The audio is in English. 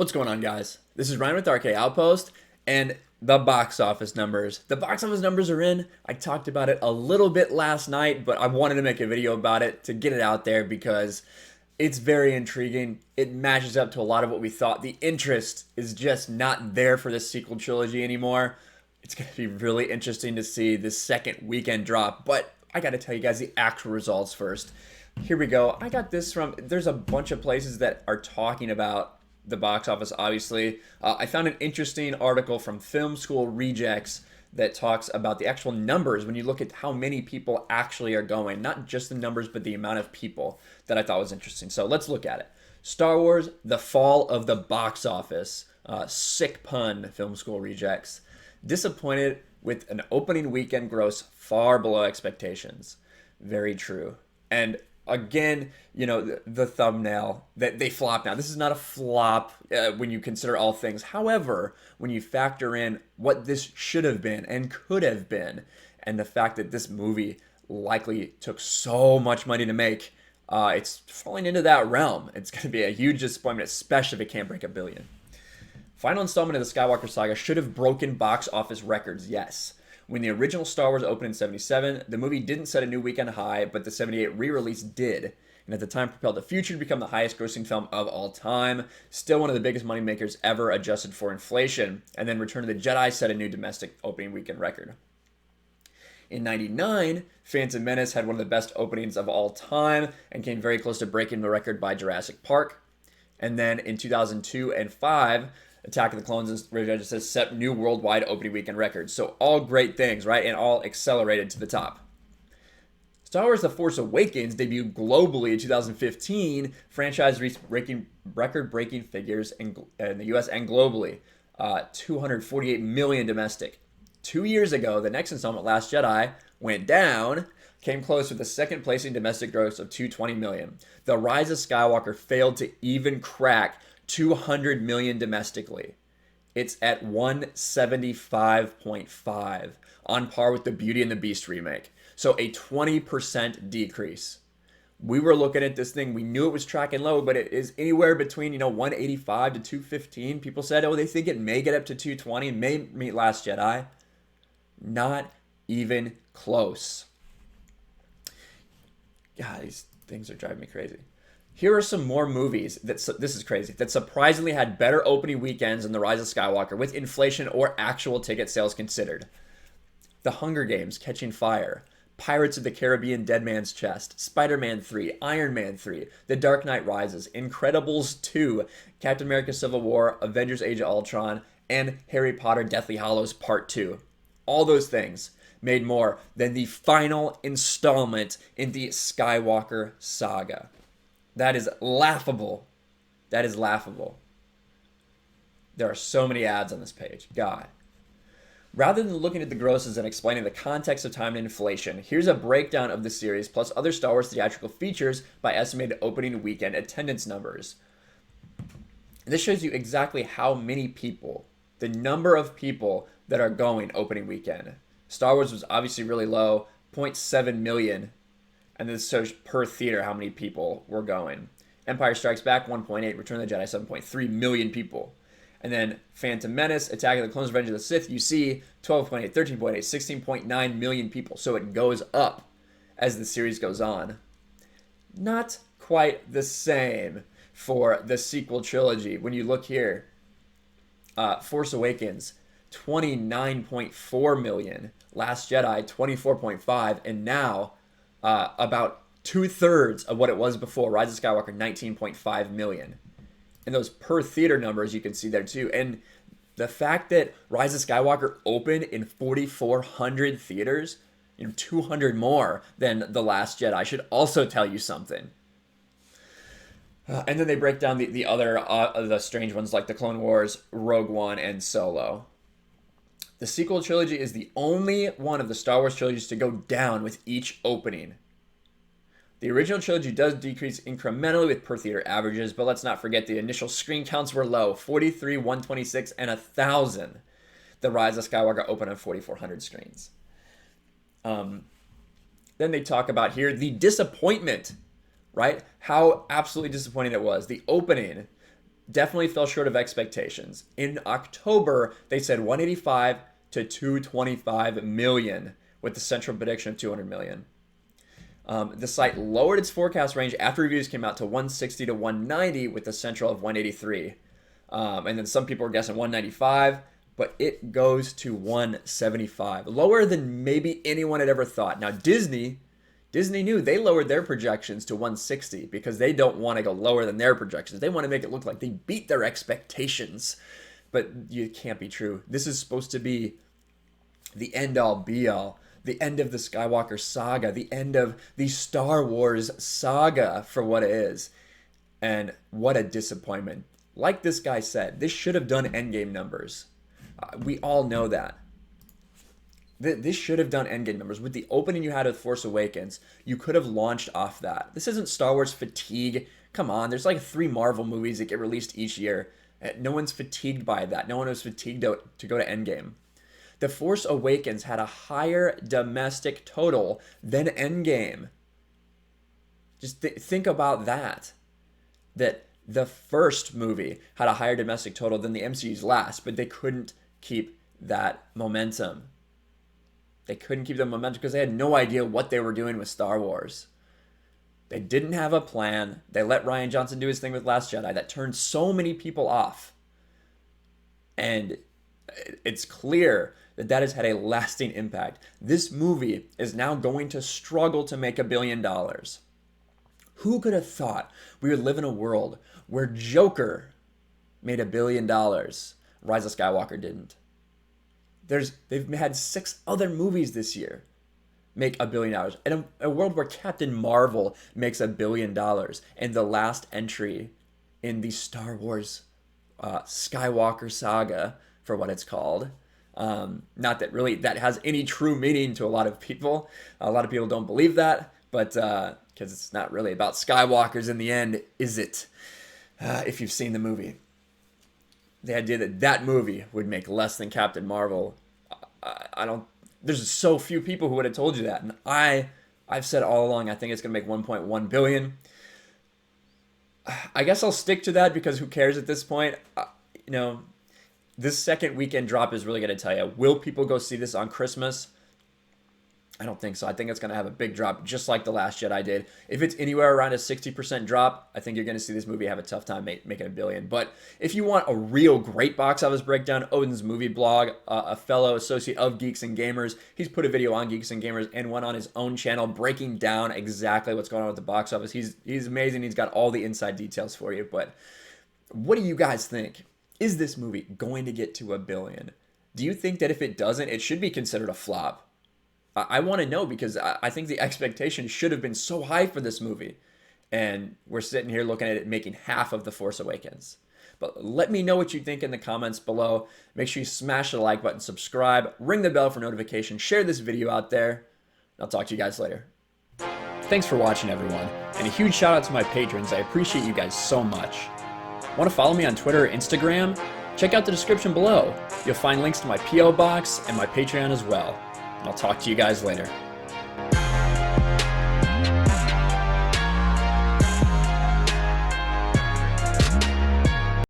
What's going on, guys? This is Ryan with RK Outpost and the box office numbers. The box office numbers are in. I talked about it a little bit last night, but I wanted to make a video about it to get it out there because it's very intriguing. It matches up to a lot of what we thought. The interest is just not there for this sequel trilogy anymore. It's going to be really interesting to see this second weekend drop, but I got to tell you guys the actual results first. Here we go. I got this from, there's a bunch of places that are talking about the box office, obviously. I found an interesting article from Film School Rejects that talks about the actual numbers when you look at how many people actually are going. Not just the numbers, but the amount of people that I thought was interesting. So let's look at it. Star Wars, The Fall of the Box Office. Sick pun, Film School Rejects. Disappointed with an opening weekend gross far below expectations. Very true. And again, you know, the thumbnail that they flop now. This is not a flop when you consider all things. However, when you factor in what this should have been and could have been, and the fact that this movie likely took so much money to make, it's falling into that realm. It's going to be a huge disappointment, especially if it can't break $1 billion. Final installment of the Skywalker saga should have broken box office records, yes. When the original Star Wars opened in 77, the movie didn't set a new weekend high, but the 78 re-release did, and at the time propelled the future to become the highest grossing film of all time, still one of the biggest moneymakers ever adjusted for inflation, and then Return of the Jedi set a new domestic opening weekend record. In 99, Phantom Menace had one of the best openings of all time and came very close to breaking the record by Jurassic Park. And then in 2002 and 5, Attack of the Clones, as Rage says, set new worldwide opening weekend records. So all great things, right? And all accelerated to the top. Star Wars The Force Awakens debuted globally in 2015. Franchise reached record-breaking figures in the US and globally. 248 million domestic. 2 years ago, the next installment, Last Jedi, went down, came close with a second placing domestic gross of 220 million. The Rise of Skywalker failed to even crack 200 million domestically. It's at 175.5, on par with the Beauty and the Beast remake. So a 20% decrease. We were looking at this thing, we knew it was tracking low, but it is anywhere between, 185 to 215. People said, oh, they think it may get up to 220, may meet Last Jedi. Not even close. God, these things are driving me crazy. Here are some more movies this is crazy, that surprisingly had better opening weekends than The Rise of Skywalker with inflation or actual ticket sales considered. The Hunger Games, Catching Fire, Pirates of the Caribbean, Dead Man's Chest, Spider-Man 3, Iron Man 3, The Dark Knight Rises, Incredibles 2, Captain America Civil War, Avengers Age of Ultron, and Harry Potter Deathly Hallows Part 2. All those things made more than the final installment in the Skywalker saga. That is laughable. That is laughable. There are so many ads on this page. God. Rather than looking at the grosses and explaining the context of time and inflation, here's a breakdown of the series plus other Star Wars theatrical features by estimated opening weekend attendance numbers. This shows you exactly how many people, the number of people that are going opening weekend. Star Wars was obviously really low, 0.7 million. And this shows per theater how many people were going. Empire Strikes Back, 1.8. Return of the Jedi, 7.3 million people. And then Phantom Menace, Attack of the Clones, Revenge of the Sith, you see 12.8, 13.8, 16.9 million people. So it goes up as the series goes on. Not quite the same for the sequel trilogy. When you look here, Force Awakens, 29.4 million. Last Jedi, 24.5. And now, about 2/3 of what it was before. Rise of Skywalker, 19.5 million. And those per theater numbers you can see there too. And the fact that Rise of Skywalker opened in 4,400 theaters, 200 more than The Last Jedi, should also tell you something. And then they break down the other the strange ones like the Clone Wars, Rogue One, and Solo. The sequel trilogy is the only one of the Star Wars trilogies to go down with each opening. The original trilogy does decrease incrementally with per theater averages, but let's not forget the initial screen counts were low, 43, 126, and 1,000. The Rise of Skywalker opened on 4,400 screens. Then they talk about here the disappointment, right? How absolutely disappointing it was. The opening definitely fell short of expectations. In October, they said 185 to 225 million with the central prediction of 200 million. The site lowered its forecast range after reviews came out to 160 to 190 with the central of 183. And then some people were guessing 195, but it goes to 175, lower than maybe anyone had ever thought. Now Disney knew, they lowered their projections to 160 because they don't want to go lower than their projections. They want to make it look like they beat their expectations, but it can't be true. This is supposed to be the end all be all, the end of the Skywalker saga, the end of the Star Wars saga for what it is. And what a disappointment. Like this guy said, this should have done Endgame numbers. We all know that. This should have done Endgame numbers. With the opening you had of Force Awakens, you could have launched off that. This isn't Star Wars fatigue. Come on, there's like 3 Marvel movies that get released each year. No one's fatigued by that. No one was fatigued to go to Endgame. The Force Awakens had a higher domestic total than Endgame. Just think about that. That the first movie had a higher domestic total than the MCU's last, but they couldn't keep that momentum. They couldn't keep the momentum because they had no idea what they were doing with Star Wars. They didn't have a plan. They let Rian Johnson do his thing with Last Jedi that turned so many people off. And it's clear that that has had a lasting impact. This movie is now going to struggle to make $1 billion. Who could have thought we would live in a world where Joker made $1 billion? Rise of Skywalker didn't. They've had 6 other movies this year make $1 billion. In a world where Captain Marvel makes $1 billion, and the last entry in the Star Wars Skywalker saga, for what it's called. Not that really that has any true meaning to a lot of people. A lot of people don't believe that, but because it's not really about Skywalkers in the end, is it? If you've seen the movie. The idea that that movie would make less than Captain Marvel, I don't. There's so few people who would have told you that, and I've said all along I think it's gonna make 1.1 billion. I guess I'll stick to that because who cares at this point? This second weekend drop is really gonna tell you. Will people go see this on Christmas? I don't think so. I think it's going to have a big drop, just like The Last Jedi did. If it's anywhere around a 60% drop, I think you're going to see this movie have a tough time making $1 billion. But if you want a real great box office breakdown, Odin's movie blog, a fellow associate of Geeks and Gamers, he's put a video on Geeks and Gamers and one on his own channel breaking down exactly what's going on with the box office. He's amazing. He's got all the inside details for you. But what do you guys think? Is this movie going to get to $1 billion? Do you think that if it doesn't, it should be considered a flop? I want to know because I think the expectation should have been so high for this movie. And we're sitting here looking at it making half of The Force Awakens. But let me know what you think in the comments below. Make sure you smash the like button, subscribe, ring the bell for notifications, share this video out there. I'll talk to you guys later. Thanks for watching, everyone. And a huge shout out to my patrons. I appreciate you guys so much. Want to follow me on Twitter or Instagram? Check out the description below. You'll find links to my P.O. box and my Patreon as well. I'll talk to you guys later.